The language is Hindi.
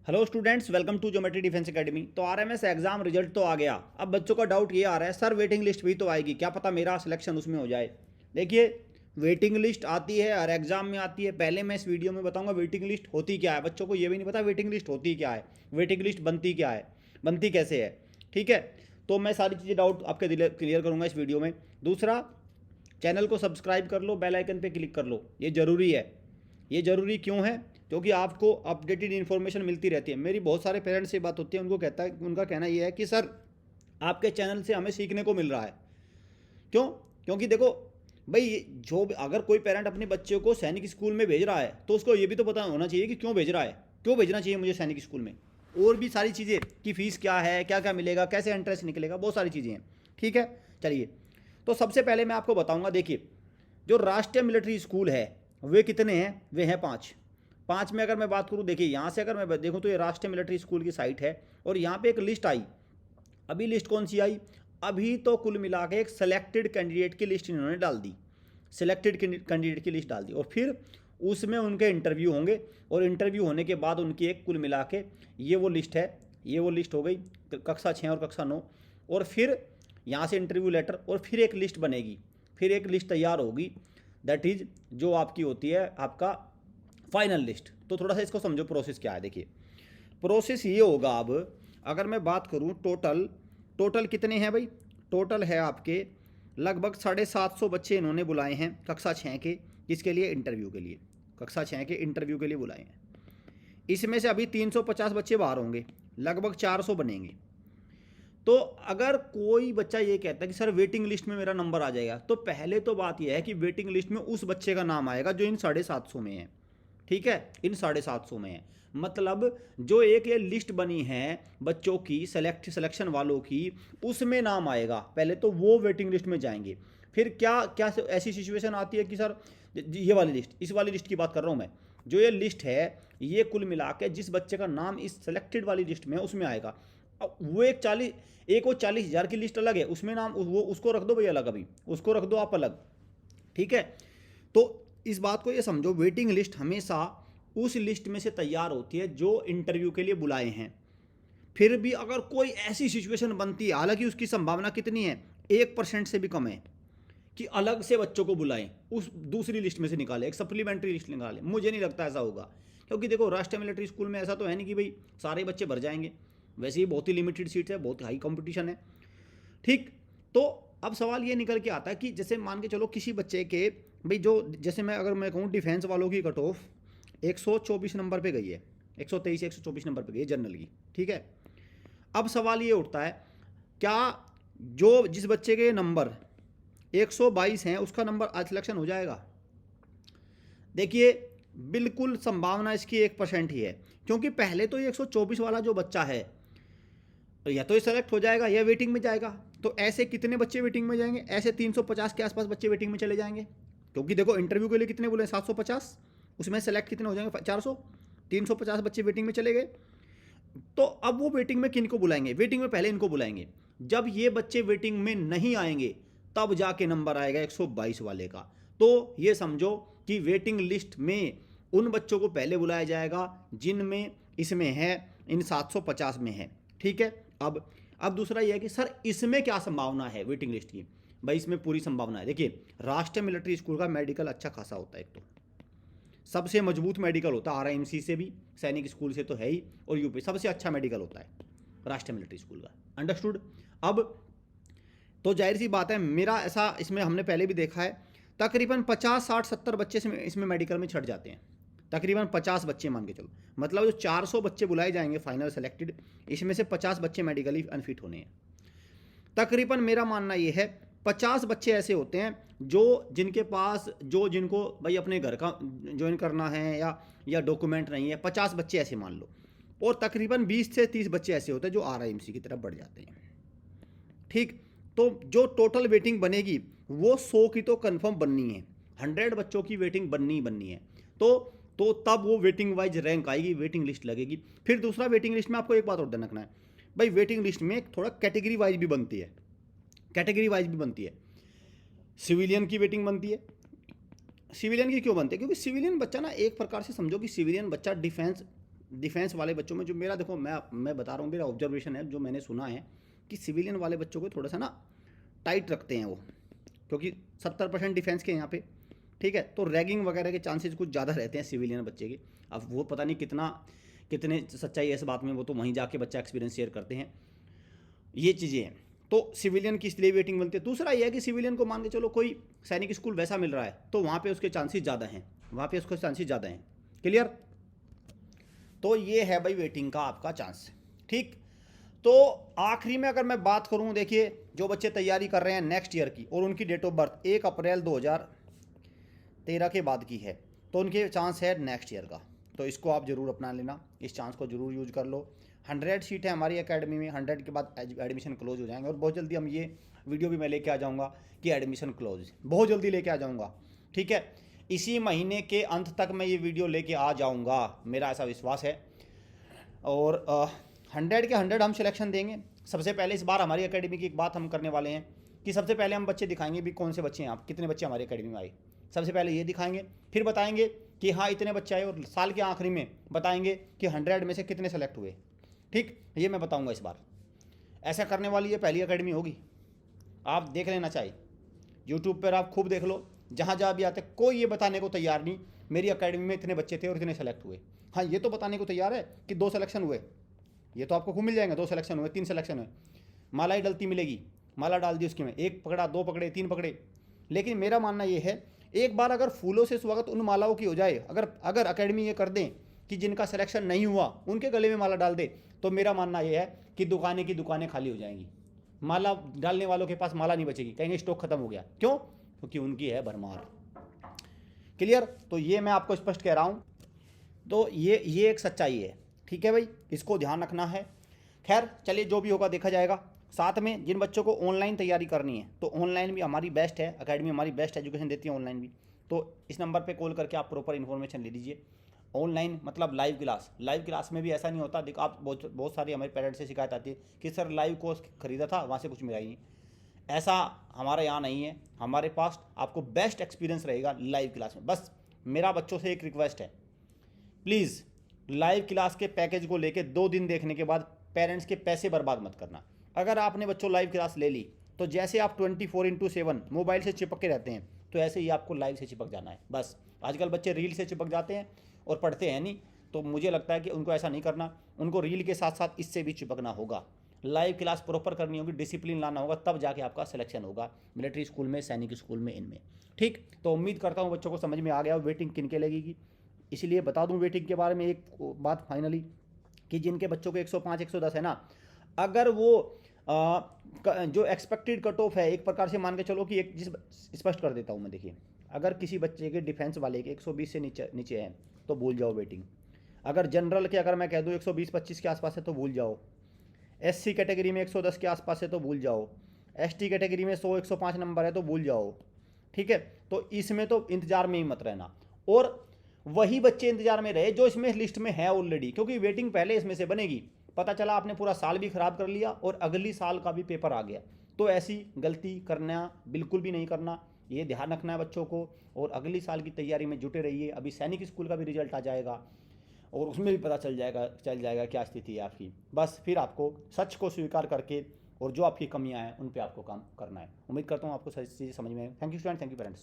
Hello students, welcome to geometry defence academy. तो आरएमएस एग्जाम रिजल्ट तो आ गया। अब बच्चों का डाउट ये आ रहा है, सर वेटिंग लिस्ट भी तो आएगी, क्या पता मेरा सिलेक्शन उसमें हो जाए। देखिए, वेटिंग लिस्ट आती है और एग्जाम में आती है। पहले मैं इस वीडियो में बताऊंगा वेटिंग लिस्ट होती क्या है। बच्चों को ये भी नहीं पता वेटिंग लिस्ट होती क्या है, वेटिंग लिस्ट बनती क्या है, बनती कैसे है। ठीक है, तो मैं सारी चीज़ें डाउट आपके क्लियर करूंगा इस वीडियो में। दूसरा, चैनल को सब्सक्राइब कर लो, बेल आइकन पे क्लिक कर लो, ये ज़रूरी है। ये ज़रूरी क्यों है? क्योंकि आपको अपडेटेड इन्फॉर्मेशन मिलती रहती है। मेरी बहुत सारे पेरेंट्स से बात होती है, उनका कहना ये है कि सर आपके चैनल से हमें सीखने को मिल रहा है। क्यों? क्योंकि देखो भाई, जो अगर कोई पेरेंट अपने बच्चे को सैनिक स्कूल में भेज रहा है तो उसको ये भी तो पता होना चाहिए कि क्यों भेज रहा है, क्यों भेजना चाहिए मुझे सैनिक स्कूल में। और भी सारी चीज़ें कि फ़ीस क्या है, क्या क्या मिलेगा, कैसे इंटरेस्ट निकलेगा, बहुत सारी चीज़ें हैं। ठीक है, चलिए। तो सबसे पहले मैं आपको बताऊंगा। देखिए, जो राष्ट्रीय मिलिट्री स्कूल है वे कितने हैं? वे हैं 5। 5 में अगर मैं बात करूं, देखिए यहाँ से अगर मैं देखूं तो ये राष्ट्रीय मिलिट्री स्कूल की साइट है और यहाँ पे एक लिस्ट आई। अभी लिस्ट कौन सी आई? अभी तो कुल मिला के एक सिलेक्टेड कैंडिडेट की लिस्ट इन्होंने डाल दी। सिलेक्टेड कैंडिडेट की लिस्ट डाल दी और फिर उसमें उनके इंटरव्यू होंगे और इंटरव्यू होने के बाद उनकी एक कुल मिला के ये वो लिस्ट है। ये वो लिस्ट हो गई कक्षा 6 और कक्षा 9। और फिर यहाँ से इंटरव्यू लेटर और फिर एक लिस्ट बनेगी, फिर एक लिस्ट तैयार होगी। दैट इज़ जो आपकी होती है आपका फाइनल लिस्ट। तो थोड़ा सा इसको समझो प्रोसेस क्या है। देखिए, प्रोसेस ये होगा। अब अगर मैं बात करूँ टोटल, टोटल कितने हैं भाई? टोटल है आपके लगभग 750 बच्चे इन्होंने बुलाए हैं कक्षा 6 के। किसके लिए? इंटरव्यू के लिए। कक्षा 6 के इंटरव्यू के लिए बुलाए हैं। इसमें से अभी 350 बच्चे बाहर होंगे, लगभग 400 बनेंगे। तो अगर कोई बच्चा ये कहता है कि सर वेटिंग लिस्ट में मेरा नंबर आ जाएगा, तो पहले तो बात यह है कि वेटिंग लिस्ट में उस बच्चे का नाम आएगा जो इन 750 में है। ठीक है, इन 750 में है। मतलब जो एक ये लिस्ट बनी है बच्चों की, सिलेक्शन वालों की, उसमें नाम आएगा पहले, तो वो वेटिंग लिस्ट में जाएंगे। फिर क्या क्या ऐसी सिचुएशन आती है कि सर ये वाली लिस्ट, इस वाली लिस्ट की बात कर रहा हूँ मैं, जो ये लिस्ट है ये कुल मिला के जिस बच्चे का नाम इस सेलेक्टेड वाली लिस्ट में है उसमें आएगा। अब वो एक वो 40,000 की लिस्ट अलग है, उसमें नाम वो उसको रख दो भाई अलग, अभी उसको रख दो आप अलग। ठीक है, तो इस बात को ये समझो, वेटिंग लिस्ट हमेशा उस लिस्ट में से तैयार होती है जो इंटरव्यू के लिए बुलाए हैं। फिर भी अगर कोई ऐसी सिचुएशन बनती है, हालांकि उसकी संभावना कितनी है, 1% से भी कम है, कि अलग से बच्चों को बुलाएं, उस दूसरी लिस्ट में से निकालें, एक सप्लीमेंट्री लिस्ट निकालें। मुझे नहीं लगता ऐसा होगा, क्योंकि देखो राष्ट्रीय मिलिट्री स्कूल में ऐसा तो है नहीं कि भाई सारे बच्चे भर जाएंगे। वैसे ही बहुत ही लिमिटेड सीट्स है, बहुत हाई कंपटीशन है। ठीक, तो अब सवाल ये निकल के आता है कि जैसे मान के चलो किसी बच्चे के, भाई जो जैसे अगर मैं कहूँ डिफेंस वालों की कट ऑफ 124 नंबर पे गई है, 123 124 नंबर पे गई है जनरल की। ठीक है, अब सवाल ये उठता है, क्या जो जिस बच्चे के नंबर 122 हैं उसका नंबर सिलेक्शन हो जाएगा? देखिए, बिल्कुल संभावना इसकी 1% ही है, क्योंकि पहले तो ये 124 वाला जो बच्चा है या तो ये सेलेक्ट हो जाएगा या वेटिंग में जाएगा। तो ऐसे कितने बच्चे वेटिंग में जाएंगे? ऐसे 350 के आसपास बच्चे वेटिंग में चले जाएंगे, क्योंकि देखो इंटरव्यू के लिए कितने बोले? 750, उसमें सेलेक्ट कितने हो जाएंगे? 400। 350 बच्चे वेटिंग में चले गए। तो अब वो वेटिंग में किन को बुलाएंगे? वेटिंग में पहले इनको बुलाएंगे। जब ये बच्चे वेटिंग में नहीं आएंगे तब जाके नंबर आएगा 122 वाले का। तो ये समझो कि वेटिंग लिस्ट में उन बच्चों को पहले बुलाया जाएगा जिनमें इसमें है, इन 750 में है। ठीक है, अब दूसरा ये है कि सर इसमें क्या संभावना है वेटिंग लिस्ट की? भाई इसमें पूरी संभावना है। देखिए, राष्ट्रीय मिलिट्री स्कूल का मेडिकल अच्छा खासा होता है, एक तो सबसे मजबूत मेडिकल होता है, आरआईएमसी से भी, सैनिक स्कूल से तो है ही, और यूपी सबसे अच्छा मेडिकल होता है राष्ट्रीय मिलिट्री स्कूल का। अंडरस्टूड? अब तो जाहिर सी बात है, मेरा ऐसा इसमें हमने पहले भी देखा है, तकरीबन 50 60 70 बच्चे इसमें मेडिकल में छट जाते हैं। तकरीबन 50 बच्चे मान के चलो, मतलब जो 400 बच्चे बुलाए जाएंगे फाइनल सेलेक्टेड, इसमें से 50 बच्चे मेडिकली अनफिट होने हैं। तकरीबन मेरा मानना ये है 50 बच्चे ऐसे होते हैं जो जिनके पास जिनको भाई अपने घर का ज्वाइन करना है या डॉक्यूमेंट नहीं है, 50 बच्चे ऐसे मान लो। और तकरीबन 20 से 30 बच्चे ऐसे होते हैं जो आरआईएमसी की तरफ बढ़ जाते हैं। ठीक, तो जो टोटल वेटिंग बनेगी वो 100 की तो कंफर्म बननी है, 100 बच्चों की वेटिंग बननी ही बननी है। तो तब वो वेटिंग वाइज रैंक आएगी, वेटिंग लिस्ट लगेगी। फिर दूसरा, वेटिंग लिस्ट में आपको एक बात और ध्यान रखना है भाई, वेटिंग लिस्ट में थोड़ा कैटेगरी वाइज भी बनती है, कैटेगरी वाइज भी बनती है। सिविलियन की वेटिंग बनती है। सिविलियन की क्यों बनती है? क्योंकि सिविलियन बच्चा ना, एक प्रकार से समझो कि सिविलियन बच्चा डिफेंस डिफेंस वाले बच्चों में जो मेरा देखो मैं बता रहा हूँ, मेरा ऑब्जर्वेशन है, जो मैंने सुना है कि सिविलियन वाले बच्चों को थोड़ा सा ना टाइट रखते हैं वो, क्योंकि 70% डिफेंस के यहाँ पे, ठीक है, तो रैगिंग वगैरह के चांसेस कुछ ज़्यादा रहते हैं सिविलियन बच्चे के। अब वो पता नहीं कितने सच्चाई है इस बात में, वो तो वहीं जाके बच्चा एक्सपीरियंस शेयर करते हैं, ये चीज़ें हैं। तो सिविलियन की इसलिए वेटिंग बनती है। दूसरा ये है कि सिविलियन को मान के चलो कोई सैनिक स्कूल वैसा मिल रहा है तो वहाँ पे उसके चांसेस ज़्यादा हैं, वहाँ पे उसके चांसेस ज़्यादा हैं। क्लियर? तो ये है भाई वेटिंग का आपका चांस। ठीक, तो आखिरी में अगर मैं बात करूँ, देखिए जो बच्चे तैयारी कर रहे हैं नेक्स्ट ईयर की और उनकी डेट ऑफ बर्थ 1 अप्रैल 2013 के बाद की है, तो उनके चांस है नेक्स्ट ईयर का, तो इसको आप ज़रूर अपना लेना, इस चांस को ज़रूर यूज कर लो। 100 सीट है हमारी एकेडमी में, 100 के बाद एडमिशन क्लोज हो जाएंगे, और बहुत जल्दी हम ये वीडियो भी मैं लेके आ जाऊँगा कि एडमिशन क्लोज बहुत जल्दी लेके आ जाऊँगा। ठीक है, इसी महीने के अंत तक मैं ये वीडियो लेके आ जाऊँगा, मेरा ऐसा विश्वास है। और 100 के 100 हम सिलेक्शन देंगे। सबसे पहले इस बार हमारी एकेडमी की एक बात हम करने वाले हैं कि सबसे पहले हम बच्चे दिखाएंगे भी कौन से बच्चे हैं, आप कितने बच्चे हमारी एकेडमी में आए, सबसे पहले ये दिखाएंगे, फिर बताएंगे कि हाँ इतने बच्चे आए, और साल के आखिरी में बताएंगे कि 100 में से कितने सेलेक्ट हुए। ठीक, ये मैं बताऊंगा इस बार। ऐसा करने वाली ये पहली एकेडमी होगी, आप देख लेना चाहिए, यूट्यूब पर आप खूब देख लो, जहाँ जहाँ भी आते कोई ये बताने को तैयार नहीं मेरी एकेडमी में इतने बच्चे थे और इतने सेलेक्ट हुए। हाँ, ये तो बताने को तैयार है कि 2 सिलेक्शन हुए, ये तो आपको खूब मिल जाएंगे, 2 सिलेक्शन हुए, 3 सिलेक्शन हुए, माला ही डलती मिलेगी, माला डाल दी उसकी में, 1 पकड़ा, 2 पकड़े, 3 पकड़े। लेकिन मेरा मानना ये है, एक बार अगर फूलों से स्वागत उन मालाओं की हो जाए, अगर एकेडमी ये कर दें कि जिनका सिलेक्शन नहीं हुआ उनके गले में माला डाल दे, तो मेरा मानना ये है कि दुकानें की दुकानें खाली हो जाएंगी, माला डालने वालों के पास माला नहीं बचेगी, कहेंगे स्टॉक खत्म हो गया। क्यों? क्योंकि उनकी है भरमार। क्लियर? तो ये मैं आपको स्पष्ट कह रहा हूँ, तो ये एक सच्चाई है। ठीक है भाई, इसको ध्यान रखना है। खैर चलिए, जो भी होगा देखा जाएगा। साथ में जिन बच्चों को ऑनलाइन तैयारी करनी है, तो ऑनलाइन भी हमारी बेस्ट है, एकेडमी हमारी बेस्ट एजुकेशन देती है ऑनलाइन भी, तो इस नंबर पे कॉल करके आप प्रॉपर इन्फॉर्मेशन ले लीजिए। ऑनलाइन मतलब लाइव क्लास में भी ऐसा नहीं होता, देखो आप बहुत सारी हमारे पेरेंट्स से शिकायत आती है कि सर लाइव कोर्स खरीदा था वहाँ से कुछ मिला ही नहीं। ऐसा हमारे यहाँ नहीं है, हमारे पास आपको बेस्ट एक्सपीरियंस रहेगा लाइव क्लास में। बस मेरा बच्चों से एक रिक्वेस्ट है, प्लीज़ लाइव क्लास के पैकेज को लेके 2 दिन देखने के बाद पेरेंट्स के पैसे बर्बाद मत करना। अगर आपने बच्चों लाइव क्लास ले ली, तो जैसे आप 24/7 मोबाइल से चिपक के रहते हैं, तो ऐसे ही आपको लाइव से चिपक जाना है। बस आजकल बच्चे रील से चिपक जाते हैं और पढ़ते हैं नहीं, तो मुझे लगता है कि उनको ऐसा नहीं करना, उनको रील के साथ साथ इससे भी चिपकना होगा। लाइव क्लास प्रॉपर करनी होगी, डिसिप्लिन लाना होगा, तब जाके आपका सिलेक्शन होगा मिलिट्री स्कूल में, सैनिक स्कूल में, इनमें। ठीक, तो उम्मीद करता हूँ बच्चों को समझ में आ गया वेटिंग किन के लगेगी। इसलिए बता दूं वेटिंग के बारे में एक बात फाइनली, कि जिनके बच्चों को 105 110 है ना, अगर वो जो एक्सपेक्टेड कट ऑफ है, एक प्रकार से मान के चलो कि एक जिस स्पष्ट कर देता हूँ मैं, देखिए अगर किसी बच्चे के डिफेंस वाले के 120 से नीचे हैं तो भूल जाओ वेटिंग। अगर जनरल के अगर मैं कह दूँ 120-25 के आसपास है तो भूल जाओ। SC कैटेगरी में 110 के आसपास है तो भूल जाओ। ST कैटेगरी में 100-105 नंबर है तो भूल जाओ। ठीक है, तो इसमें तो इंतजार में ही मत रहना, और वही बच्चे इंतजार में रहे जो इसमें लिस्ट में है ऑलरेडी, क्योंकि वेटिंग पहले इसमें से बनेगी। पता चला आपने पूरा साल भी खराब कर लिया और अगली साल का भी पेपर आ गया, तो ऐसी गलती करना बिल्कुल भी नहीं करना, ये ध्यान रखना है बच्चों को। और अगली साल की तैयारी में जुटे रहिए। अभी सैनिक स्कूल का भी रिजल्ट आ जाएगा और उसमें भी पता चल जाएगा क्या स्थिति है आपकी। बस फिर आपको सच को स्वीकार करके और जो आपकी कमियां हैं उन पे आपको काम करना है। उम्मीद करता हूँ आपको सारी चीज़ें समझ में आए। Thank you student, thank you parents.